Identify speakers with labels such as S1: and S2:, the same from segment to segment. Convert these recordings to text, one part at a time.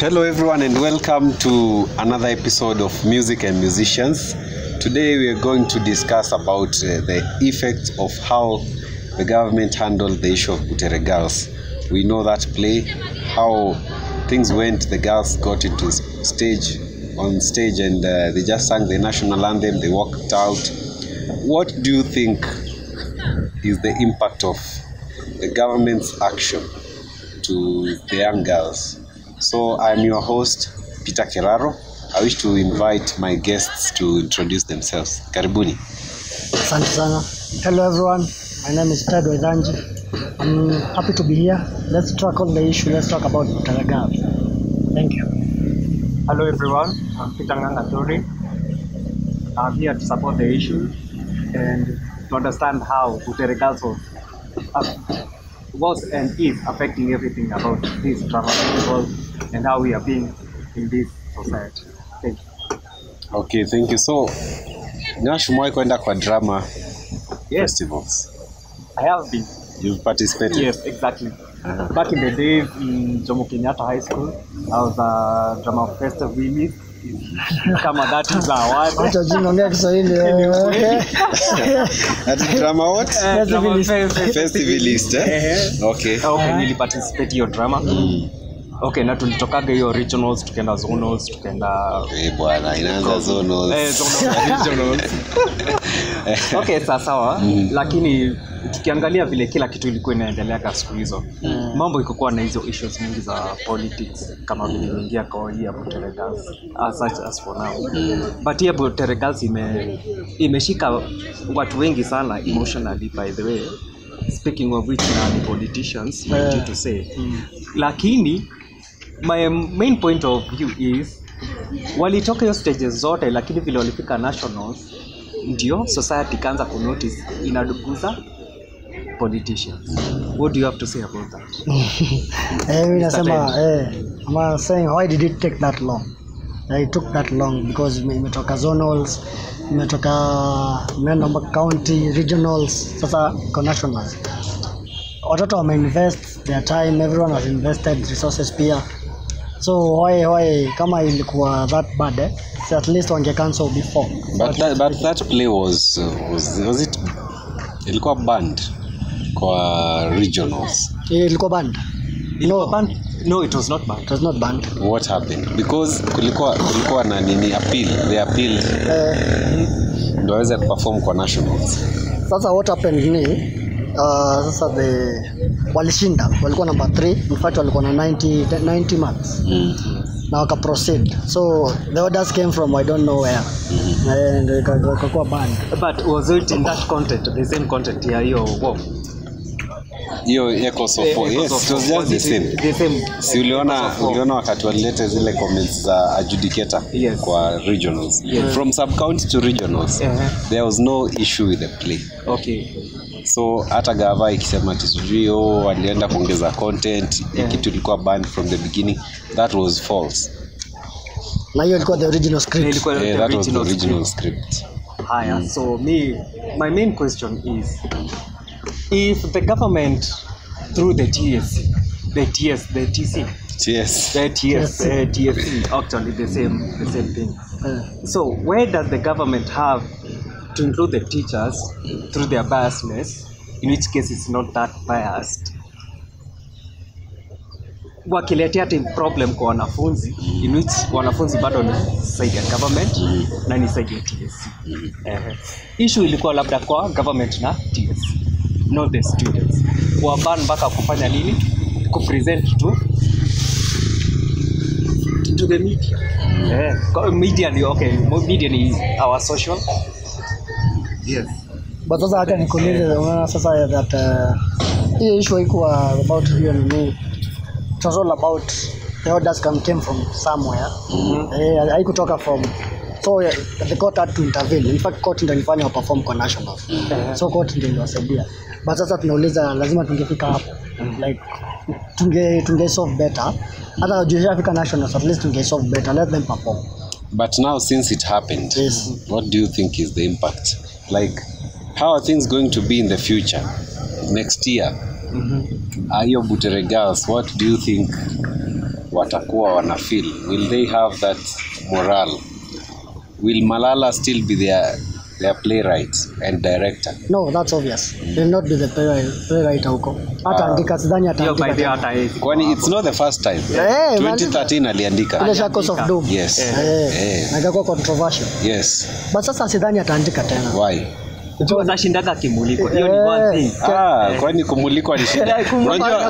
S1: Hello everyone and welcome to another episode of Music and Musicians. Today we are going to discuss about the effect of how the government handled the issue of Butere Girls. We know that play, how things went. The girls got into on stage and they just sang the national anthem, they walked out. What do you think is the impact of the government's action to the young girls? So I'm your host, Peter Keraro. I wish to invite my guests to introduce themselves. Karibuni.
S2: Asante sana. Hello everyone, my name is Ted Wedanji. I'm happy to be here. Let's tackle the issue. Let's talk about Butere Girls. Thank you.
S3: Hello everyone, I'm Peter Ngangatori. I'm here to support the issue and to understand how Butere Girls was and is affecting everything about this drama festival and how we are being in this society. Thank you.
S1: Okay, thank you. So, Nyashumoi kwenda kwa drama festivals.
S3: I have been.
S1: You've participated?
S3: Yes, exactly. Back in the days in Jomo Kenyatta High School, I was a drama festival lead. Kama that is our word.
S2: Acha jina Kiswahili.
S1: That's drama what? Festivalist. Okay.
S3: Okay, nili participate hiyo drama. Okay, na tulitokaga hiyo regionals, tukaenda zonals, tukaenda
S1: Bwana inaanza zonals.
S3: Regionals. Okay, sawa. Lakini tukiangalia vile kila kitu ilikuwa inaendelea siku hizo. Mambo ikokuwa na hizo issues mingi za politics kama vile ingia kwa hii Butere Girls as for now. But hii Butere Girls imeshika watu wengi sana emotionally, by the way. Speaking of which, the politicians due to say. Lakini my main point of view is walitoka hiyo stages zote, lakini vile walifika nationals ndio society kaanza kunotice inaduguza politicians. What do you have to say about that?
S2: I'm saying, why did it take that long? It took that long because imetoka zonals, imetoka Namba county regionals, sasa nationals. Watoto wameinvest their time, everyone has invested resources pia. So why kama ilikuwa that bad, so at least wange cancel before.
S1: But that play was it ilikuwa banned kwa regionals?
S2: Ilikuwa banned.
S3: No, it was not banned.
S2: It was not banned.
S1: What happened? Because kulikuwa na nini appeal. They appealed. Ndio waweze perform kwa nationals.
S2: Sasa what happened ni sasa walishinda, walikuwa number 3, in fact walikuwa na 90 marks. Na waka proceed. So the orders came from I don't know where. And ikakuwa banned.
S3: But was it in that content, the same content ya hiyo war?
S1: Hiyo Echoes of War. Yes, it was just the same. Si uliona wakati walileta zile comments za adjudicator kwa regionals. From sub county to regionals. There was no issue with the play.
S3: Okay.
S1: So hata gava ikisema tisijui walienda kuongeza content, kitu ilikuwa banned from the beginning, that was false.
S2: Na hiyo ilikuwa the original script.
S1: That was the original script.
S3: So my main question is, if the government through the TSC actually the same thing. So where does the government have to include the teachers through their biasness, in which case it's not that biased, wakiletea problem kwa wanafunzi, in which wanafunzi bado ni side ya government na ni side ya TSC. Issue ilikuwa labda kwa government na TSC, not the students. Waban mpaka kufanya nini? Kupresent to the media. Media ni okay, media ni our social. Yes.
S2: But sasa hata nikuulize, unaona sasa that hiyo issue haikuwa about hiyo nini. It was all about the orders came from somewhere. Haikutoka from, so the court had to intervene. In fact, court ndio ilifanya perform kwa nationals. So court ndio iliwasaidia. But sasa tunauliza lazima tungefika hapo. Like tunge solve better. Hata juu nationals, at least tunge solve better. Let them perform.
S1: But now since it happened, what do you think is the impact? Like, how are things going to be in the future? Next year? Hiyo Butere Girls, what do you think watakuwa wana feel? Will they have that morale? Will Malala still be their playwright and director?
S2: No, that's obvious. He will not be the playwright huko. Hata andika sidhani
S3: Hiyo by the
S2: ataandika.
S3: hata
S1: Kwani it's not the first time. 2013 aliandika.
S2: Ile Shackles of Doom.
S1: Yes.
S2: Na ikakuwa controversial.
S1: Yes.
S2: But sasa sidhani ataandika tena.
S1: Why?
S3: Unajua unashindaga kimuliko. Hiyo ni one thing.
S1: Kwani kumuliko ni shida.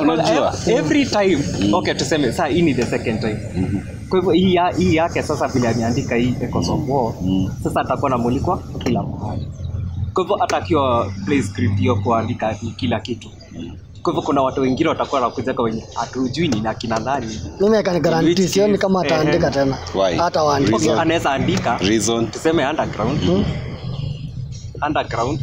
S1: Unajua
S3: Every time. Okay, tuseme saa hii ni the second time. Kwa hivyo hii yake sasa vile ameandika hii Echoes of War, sasa atakuwa na mulikwa kila mahali. Kwa hivyo atakiwa play script hiyo kuandika kila kitu. Kwa hivyo kuna watu wengine watakuwa wanakuja kwa wenye hatujui ni na kina nani.
S2: Mimi I can guarantee sioni kama ataandika tena.
S1: Why?
S2: Hata waandike.
S3: Okay, anaweza andika.
S1: Reason.
S3: Tuseme underground. Underground.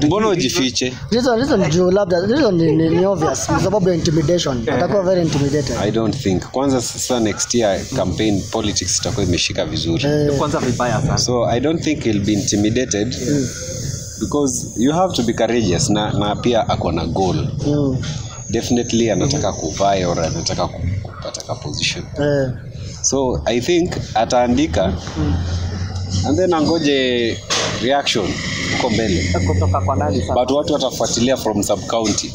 S1: Mbona ujifiche?
S2: Reason juu labda reason ni obvious. Kwa sababu ya intimidation. Atakuwa very intimidated.
S1: I don't think. Kwanza sasa next year campaign politics itakuwa imeshika vizuri.
S3: Kwanza vibaya sana.
S1: So I don't think he'll be intimidated because you have to be courageous na pia ako na goal. Definitely anataka kuvai or anataka kupata position. So I think ataandika and then angoje reaction huko mbele.
S3: Kutoka kwa nani sasa?
S1: But watu watafuatilia from sub county.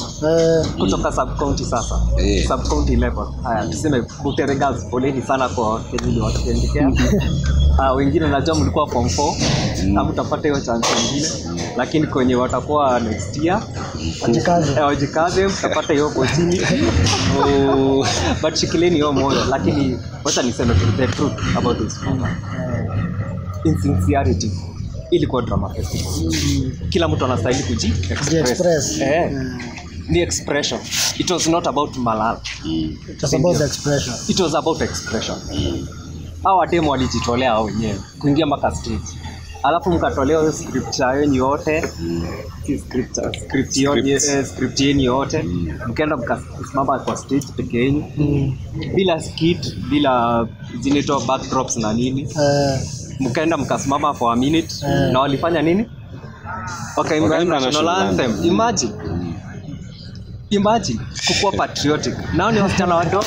S3: Kutoka sub county sasa. Sub county level. Haya tuseme Butere Girls, poleni sana kwa kile wataendekea. Wengine najua mlikuwa form 4 na mtapata hiyo chance nyingine, lakini kwenye watakuwa next year wajikaze mtapata hiyo kochini. But shikileni hiyo moyo, lakini wacha niseme the truth about this. Insincerity ilikuwa drama festival. Kila mtu anastahili kuji-express. Ni expression. It was not about Malala.
S2: It was about the expression.
S3: It was about expression. Hawa demo walijitolea hao wenyewe kuingia mpaka stage. Alafu mkatolea hiyo script yenu yote. Script yenu yote. Mkaenda mkasimama kwa stage peke yenu. Bila skit, bila zinaitwa backdrops na nini. Mkaenda mkasimama for a minute na walifanya nini? Wakaimba national anthem. Imagine kukuwa patriotic. Nao ni wasichana wadogo.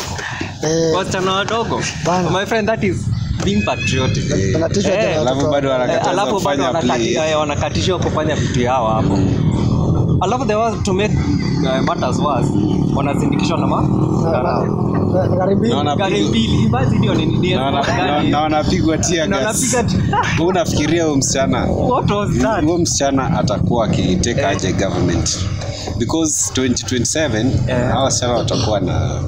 S3: Wasichana wadogo. My friend, that is being patriotic.
S1: Alafu bado
S3: wanakatishwa kufanya vitu yao hapo. Alafu they want to make matters worse. Wanazindikishwa na gari mbili. Imagine hiyo ni
S1: na wanapigwa tia gas. Unafikiria huyo msichana?
S3: What was that?
S1: Huyo msichana atakuwa akiteka aje government? Because 2027 hawa sana watakuwa na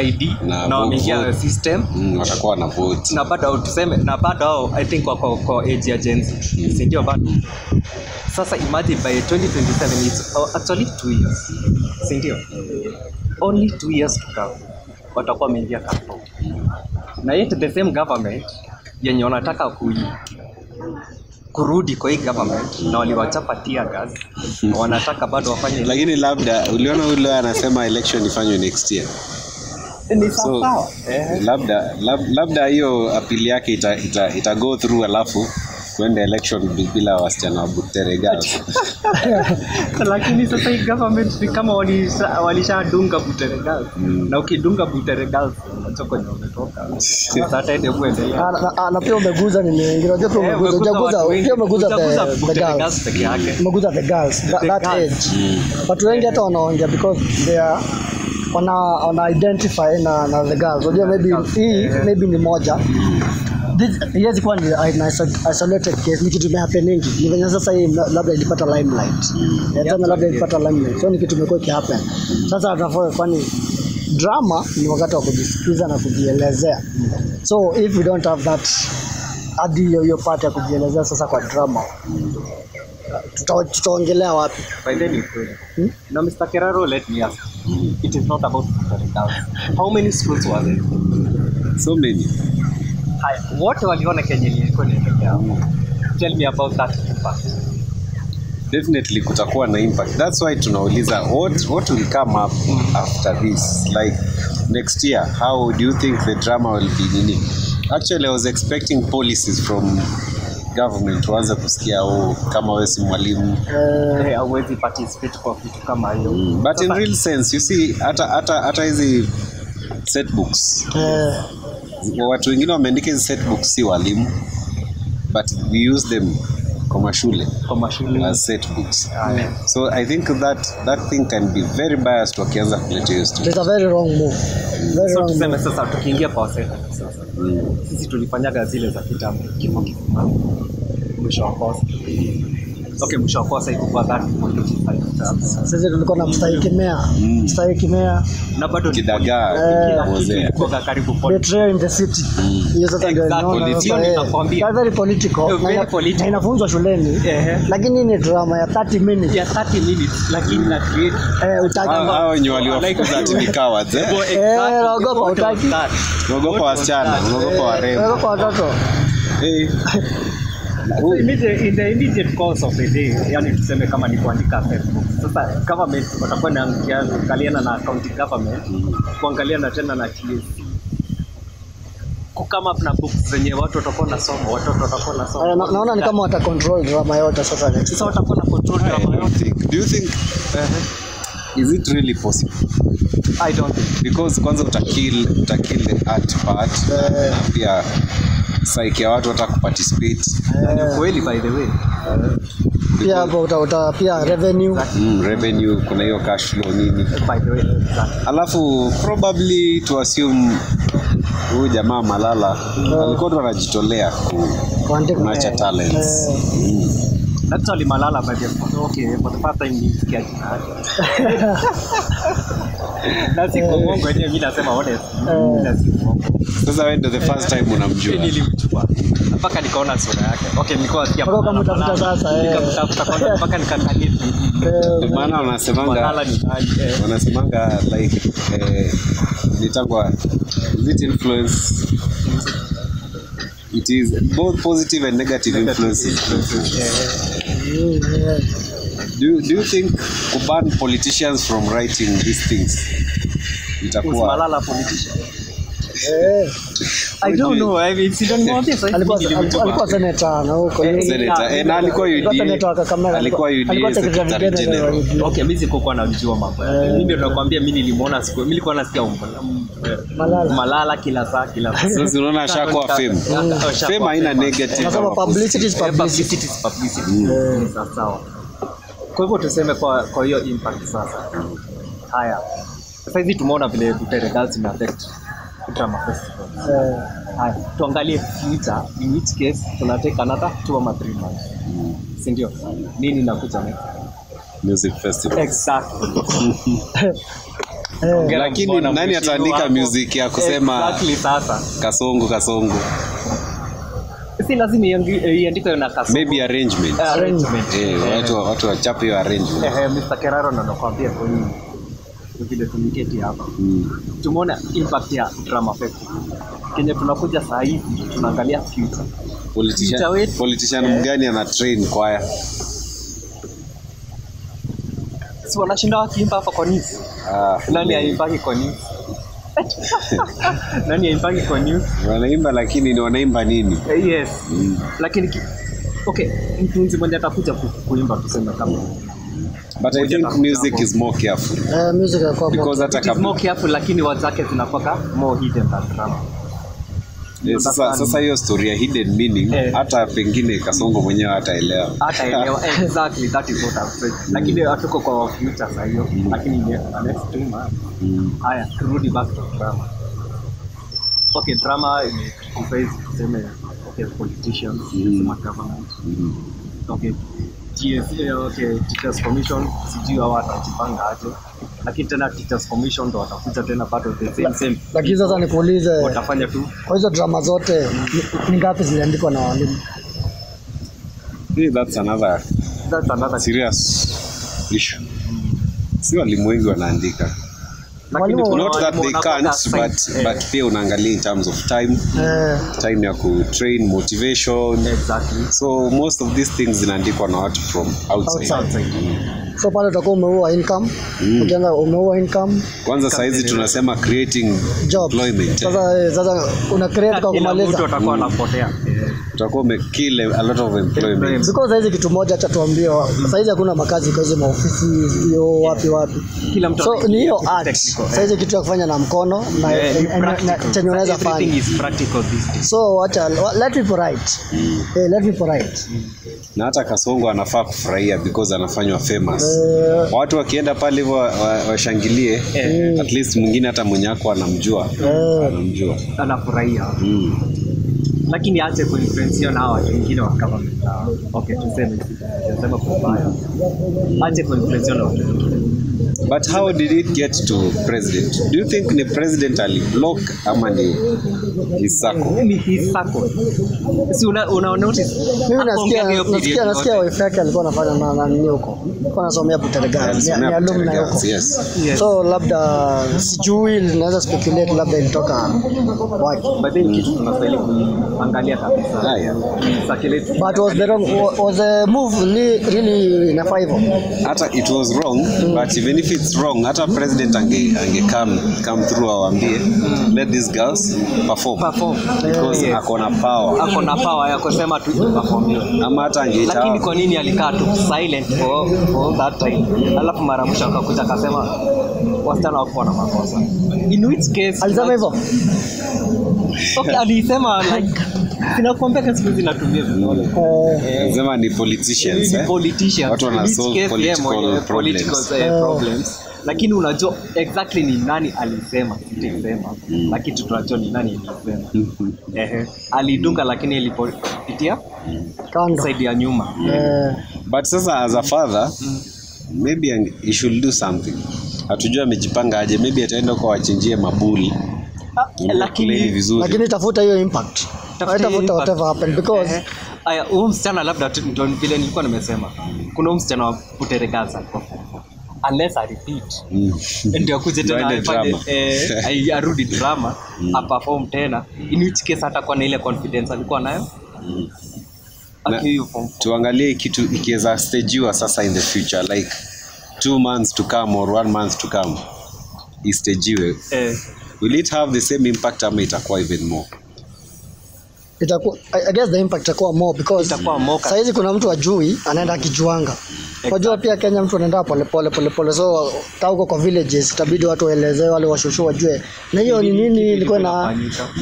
S1: ID
S3: na wameingia system,
S1: watakuwa na vote
S3: na bado tuseme na bado I think kwa age ya Gen Z, si ndio bado. Sasa imagine by 2027 it's actually 2 years, si ndio? Only 2 years to go watakuwa wameingia campaign, na yet the same government yenye wanataka kurudi kwa hii government na waliwachapa tear gas wanataka bado wafanye.
S1: Lakini labda uliona ule anasema election ifanywe next year.
S3: Ni sawa.
S1: Labda hiyo appeal yake ita go through, alafu kwenda election bila wasichana wa Butere Girls.
S3: Lakini sasa hii government ni kama walishadunga Butere Girls. Na ukidunga Butere Girls unachoko ni umetoka. Sasa ende kuendelea.
S2: Na pia umeguza ni wengine. Unajua pia umeguza the girls peke yake. Umeguza the girls that age. Watu wengi hata wanaongea because they are wana identify na the girls. Unajua maybe ni moja. Yes, kwa ni isolated case, ni kitu kimehappening. Ni venye sasa hii labda ilipata limelight. Tena labda ilipata limelight. So ni kitu kimekuwa kihappen. Sasa tunafanya kwani drama ni wakati wa kujisikiza na kujielezea. So if we don't have that hadi hiyo part ya kujielezea sasa kwa drama, tutaongelea wapi?
S3: By then you pray. Now Mr. Keraro, let me ask. It is not about how many schools were there?
S1: So many.
S3: What waliona Kenya ilikuwa inaendelea? Tell me about that impact.
S1: Definitely kutakuwa na impact. That's why tunauliza what will come up after this, like next year. How do you think the drama will be nini? Actually, I was expecting policies from government waanze kusikia kama wewe si mwalimu
S3: hauwezi participate kwa vitu kama hiyo.
S1: But in real sense, you see hata hizi set books. Watu wengine wameandika hizi set books si walimu, but we use them kama shule as set books. So I think that thing can be very biased wakianza kuleta hiyo story.
S2: It's a very wrong move. Very
S3: So
S2: wrong
S3: tuseme
S2: move.
S3: sasa tukiingia kwa set sasa. Sisi tulifanyaga zile za kitambo kifo mwisho wa kosa. Okay, mwisho wa kosa ilikuwa that
S2: Sisi tulikuwa na mstahiki mea
S3: na bado
S1: kidagaa mozea
S3: kwa karibu point.
S2: betrayal in the city. Hiyo sasa ndio inaona very political. Na inafunzwa shuleni. Lakini ni drama ya 30 minutes.
S3: Ya 30 minutes lakini na create
S1: hao wenye waliofukuza ati ni cowards
S2: naogopa utaki.
S1: Naogopa wasichana, naogopa warembo.
S2: Naogopa watoto.
S3: So in the immediate course of the day, yani tuseme kama ni kuandika Facebook. Sasa government watakuwa na angaliana na county government, kuangaliana tena na TSC. Kama kuna books zenye watu watakuwa nasoma, watoto watakuwa nasoma.
S2: Naona ni kama wata control drama yote sasa.
S3: Sasa watakuwa na control drama yote.
S1: Do you think is it really possible?
S3: I don't think.
S1: Because kwanza utakill the art part. Pia psyche ya watu watakuparticipate.
S3: Ni kweli by the way.
S2: Pia hapo pia revenue.
S1: Revenue, kuna hiyo cash flow nini.
S3: By the way.
S1: Alafu probably to assume huyu jamaa Malala alikuwa anajitolea kuacha talents.
S3: Actually Malala by the okay for the first time ni sketch. Nasi kwa Mungu wenyewe mimi nasema honest.
S1: Sasa wewe ndio the first time unamjua.
S3: Nilimchukua mpaka nikaona sura yake. Okay, nilikuwa sikia
S2: Nikamtafuta sasa.
S3: Nikamtafuta mpaka nikaangalia.
S1: Maana wanasemanga like nitangwa this influence, it is both positive and negative influences. Do you think to ban politicians from writing these things itakuwa
S3: Malala politician? I don't know. I mean,
S2: alikuwa senator na huko.
S1: Senator. Na alikuwa UDA. Alikuwa UDA secretary general.
S3: Okay, mimi sikuwa najua mambo. Mimi ndio nakwambia mimi nilimuona siku. Mimi nilikuwa nasikia Malala kila saa.
S1: Sasa unaona ashakuwa fame. Fame haina negative.
S2: Nasema publicity is publicity.
S3: Sawa. Kwa hivyo tuseme kwa hiyo impact sasa. Haya. Sasa hivi tumeona vile results ina affect drama festival. Haya, tuangalie future, in which case tunateka another 2 or 3 months. Si ndio? Nini nakuja next?
S1: Music festival.
S3: Exactly.
S1: Lakini nani ataandika music ya kusema
S3: exactly sasa?
S1: Kasongo.
S3: Si lazima iandike na Kasongo.
S1: Maybe arrangement. Watu wachape hiyo arrangement.
S3: Mr. Keraro anakuambia kwa nini? Vile tumiketi hapa. Tumeona impact ya drama festival. Kenya tunakuja saa hivi tunaangalia future.
S1: Politician mgani ana train choir?
S3: Si wanashinda wakiimba hapa kwa news. Nani aimbaki kwa news? Nani aimbaki kwa news?
S1: Wanaimba lakini ni wanaimba nini?
S3: Yes. Lakini okay, mtu mmoja atakuja kuimba tuseme kama.
S1: But I think music is more careful.
S2: Music is
S1: because
S3: more careful, lakini words zake zinakuwa more hidden than drama.
S1: Sasa hiyo story ya hidden meaning hata pengine Kasongo mwenyewe hataelewa.
S3: Exactly, that is what I'm saying. Lakini hatuko kwa future sasa hiyo, lakini next time haya turudi back to drama. Okay, drama ni kuface tuseme okay politicians, tuseme government. Okay. Teachers Commission sijui hao watajipanga aje, lakini tena Teachers Commission ndo watakuja tena bado the same.
S2: Lakini sasa nikuulize,
S3: watafanya tu
S2: kwa hizo drama zote ni ngapi ziliandikwa na walimu?
S1: That's another serious issue. Si walimu wengi wanaandika. Not that they can't, but pia unaangalia in terms of time, time ya kutrain, motivation.
S3: Exactly.
S1: So most of these things zinaandikwa na watu from outside.
S2: So pale utakuwa umeua income, ukianza umeua income.
S1: Kwanza saizi tunasema creating
S2: job.
S1: Employment.
S2: Sasa una create kwa kumaliza.
S3: Mtu atakuwa anapotea.
S1: utakuwa umekill a lot of employment.
S2: Because hizi kitu moja acha tuambie, sasa hizi hakuna makazi kwa hizo maofisi hiyo wapi.
S3: Kila mtu
S2: so ni hiyo art. Sasa hizi kitu ya kufanya na mkono na chenye unaweza fanya.
S3: Everything is practical these days.
S2: So acha let people write. Let people write.
S1: Na hata Kasongo anafaa kufurahia because anafanywa famous. Watu wakienda pale hivyo washangilie, at least mwingine hata mwenye wako anamjua.
S3: Anafurahia. Lakini aache kuinfluence na watu wengine wa government. Okay, tuseme kwa baya. Aache kuinfluence na watu wengine.
S1: But how did it get to president? Do you think the president aliblock ama ni Isako?
S3: Ni Isako. Si una notice?
S2: Mimi nasikia wife yake alikuwa anafanya na nini huko. Alikuwa anasomea Buterega. Ni alumni huko.
S1: Yes.
S2: So labda sijui naweza speculate labda ilitoka wapi.
S3: But then kitu tunastahili kuangalia kabisa.
S2: But was the move really inafaa hivyo?
S1: Hata it was wrong, but even if it's wrong, hata president ange come through awambie let these girls perform. Because akona power
S3: ya kusema tu perform.
S1: Ama hata angeita.
S3: Lakini kwa nini alikaa tu silent for that time? Alafu mara mwisho akakuja akasema wasichana wako na makosa. In which case
S2: alisema hivyo?
S3: Okay, alisema like sinakwambia kasi zinatumia vizuri.
S1: Sema ni politicians. Watu wana solve political
S3: problems. Lakini unajua exactly ni nani alisema, lakini tunajua ni nani alisema. Alidunga lakini ilipopitia side ya nyuma.
S1: But sasa as a father, maybe he should do something. Hatujua amejipanga aje, maybe ataenda kwa wachinjie mabuli.
S2: Lakini tafuta hiyo impact. Tafuta whatever happen because
S3: msichana labda ndio vile nilikuwa nimesema. Kuna msichana wa Buterega unless I repeat. Ndio akuje tena arudi drama, perform tena. In which case atakuwa na ile confidence alikuwa nayo.
S1: Tuangalie kitu ikiweza stagewa sasa in the future like 2 months to come or 1 month to come. Istagewe. Will it have the same impact ama itakuwa even more?
S2: I guess the impact itakuwa more because sasa hizi kuna mtu ajui anaenda akijuanga. Unajua pia Kenya mtu anaenda pole so huko kwa villages itabidi watu waelezee wale washosho wajue na hiyo ni nini ilikuwa na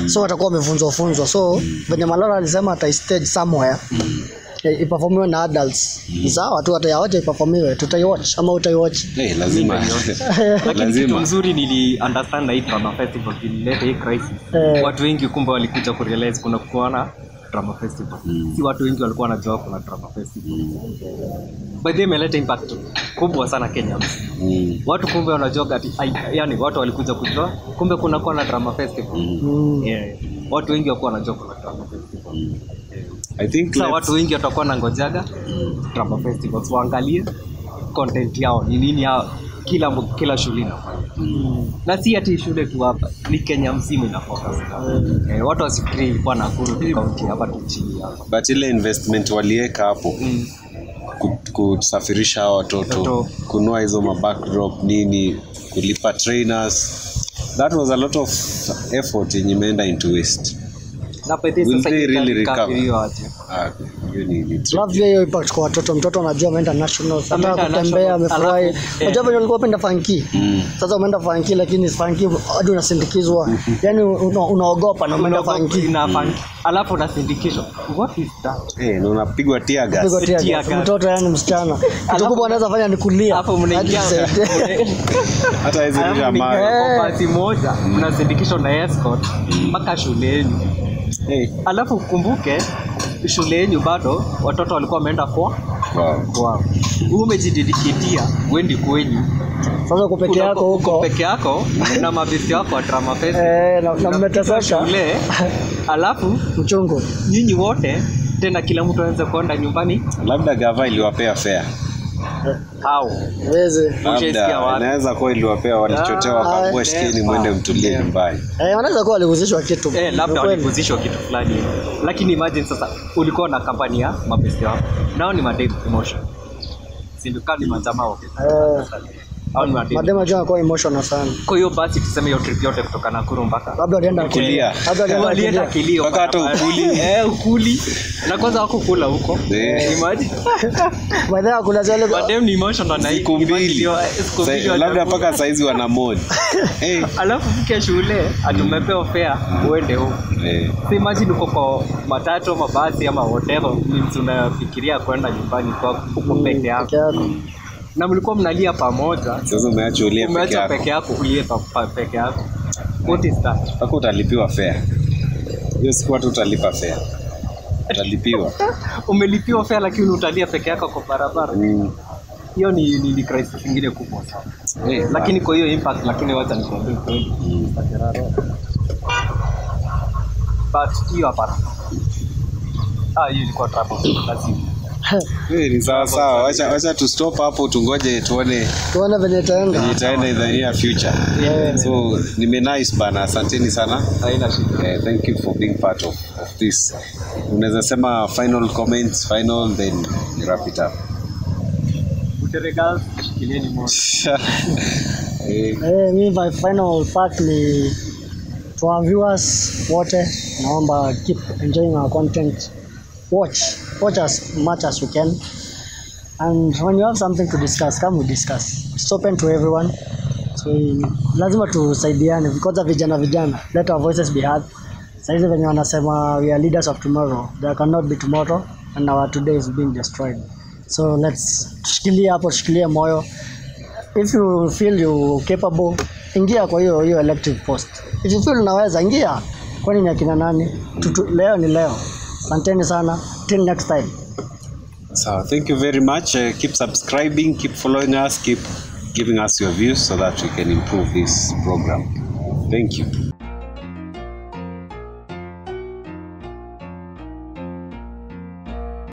S2: so watakuwa wamefunzwa so venye Malala alisema ata stage somewhere iperformiwe na adults. Sawa tu hata iperformiwe tutaiwatch ama utaiwatch.
S1: Lazima.
S3: Lakini kitu nzuri nili understand na hii drama festival ilileta hii crisis. Watu wengi kumbe walikuja kurealize kuna kuona drama festival. Si watu wengi walikuwa wanajua kuna drama festival. By the way imeleta impact kubwa sana Kenya. Watu kumbe wanajua ati yani watu walikuja kujua kumbe kuna kuona drama festival. Watu wengi walikuwa wanajua kuna drama festival.
S1: I think
S3: watu wengi watakuwa na ngojaga drama festivals waangalie content yao ni nini yao kila shule inafanya. Na si ati shule tu hapa ni Kenya mzima ina focus. Watu wasifikiri ilikuwa Nakuru county hapa tu chini hapa.
S1: But ile investment waliweka hapo kusafirisha watoto, kunua hizo backdrop nini, kulipa trainers, that was a lot of effort yenye imeenda into waste. Will they really recover?
S2: Love hiyo impact kwa watoto. Mtoto anajua ameenda national, anataka kutembea, amefurahi. Unajua vile ulikuwa unapenda funky. Sasa umeenda funky lakini funky hadi unasindikizwa. Yaani unaogopa na umeenda funky.
S3: Alafu unasindikizwa. What is that?
S1: Na unapigwa tear gas.
S2: Mtoto yani msichana. Kitu kubwa anaweza fanya ni kulia.
S3: Hapo mnaingia.
S1: Hata hizo ni jamaa.
S3: Kwa basi moja mnasindikishwa na escort mpaka shuleni. Alafu ukumbuke shule yenu bado watoto walikuwa wameenda kwa umejidedicatea wendi kwenyu.
S2: Sasa uko peke yako huko
S3: peke yako na mabisi wako wa drama fest
S2: na mmeteseka
S3: shule. Alafu
S2: mchungu
S3: nyinyi wote tena kila mtu anaweza kwenda nyumbani,
S1: labda gava iliwapea fare
S3: au
S2: weze
S1: anaweza kwa iliwapea walichotewa kwa shikeni mwende mtulie nyumbani.
S2: Wanaweza kuwa walihusishwa kitu
S3: labda walihusishwa kitu fulani. Lakini imagine sasa ulikuwa na kampani ya mabesti wako nao ni madem promotion, sindikali majamaa wote au ni mademu?
S2: Madema jua kwa emotional sana.
S3: Kwa hiyo basi tuseme hiyo trip yote kutoka Nakuru mpaka
S2: Labda walienda
S1: Kulia.
S3: walienda kilio
S1: Mpaka hata ukuli.
S3: ukuli na kwanza wako kula huko. Imagine
S2: Madema kuna zile
S3: madem ni emotional na
S1: siku mbili. Labda mpaka saizi wana mod.
S3: Alafu fike shule atumepewa fare uende huko. So imagine uko kwa matatu mabasi ama whatever means unafikiria kwenda nyumbani kwa huko peke yako. Na mlikuwa mnalia pamoja.
S1: Sasa umeacha ulie peke yako.
S3: Umeacha peke yako ulie peke yako. What is that?
S1: Paka utalipiwa fare. Hiyo siku watu utalipa fare. Utalipiwa.
S3: Umelipiwa fare lakini utalia peke yako kwa barabara. Hiyo ni crisis nyingine kubwa sana. Lakini kwa hiyo impact lakini wacha nikwambie kweli. But hiyo hapana. Hiyo ilikuwa trouble lazima.
S1: Ni sawa. Wacha tu stop hapo tungoje tuone
S2: venye itaenda.
S1: Venye itaenda in the near future. So nime nice bana. Asanteni sana.
S3: Haina shida.
S1: Thank you for being part of this. Unaweza sema final comments, then wrap it up.
S3: Uteregal kileni moja.
S2: Me my final part ni to our viewers wote, naomba keep enjoying our content. Watch as much as you can, and when you have something to discuss, come we discuss. It's open to everyone, so lazima tusaidiane because vijana let our voices be heard. Saizi venye wanasema we are leaders of tomorrow, there cannot be tomorrow and our today is being destroyed. So let's tushikilie moyo. If you feel you capable, ingia kwa hiyo elective post. If you feel unaweza, ingia. Kwani ni akina nani? Leo ni leo. Asanteni sana. Till next time.
S1: So thank you very much. Keep subscribing, keep following us, keep giving us your views so that we can improve this program. Thank you.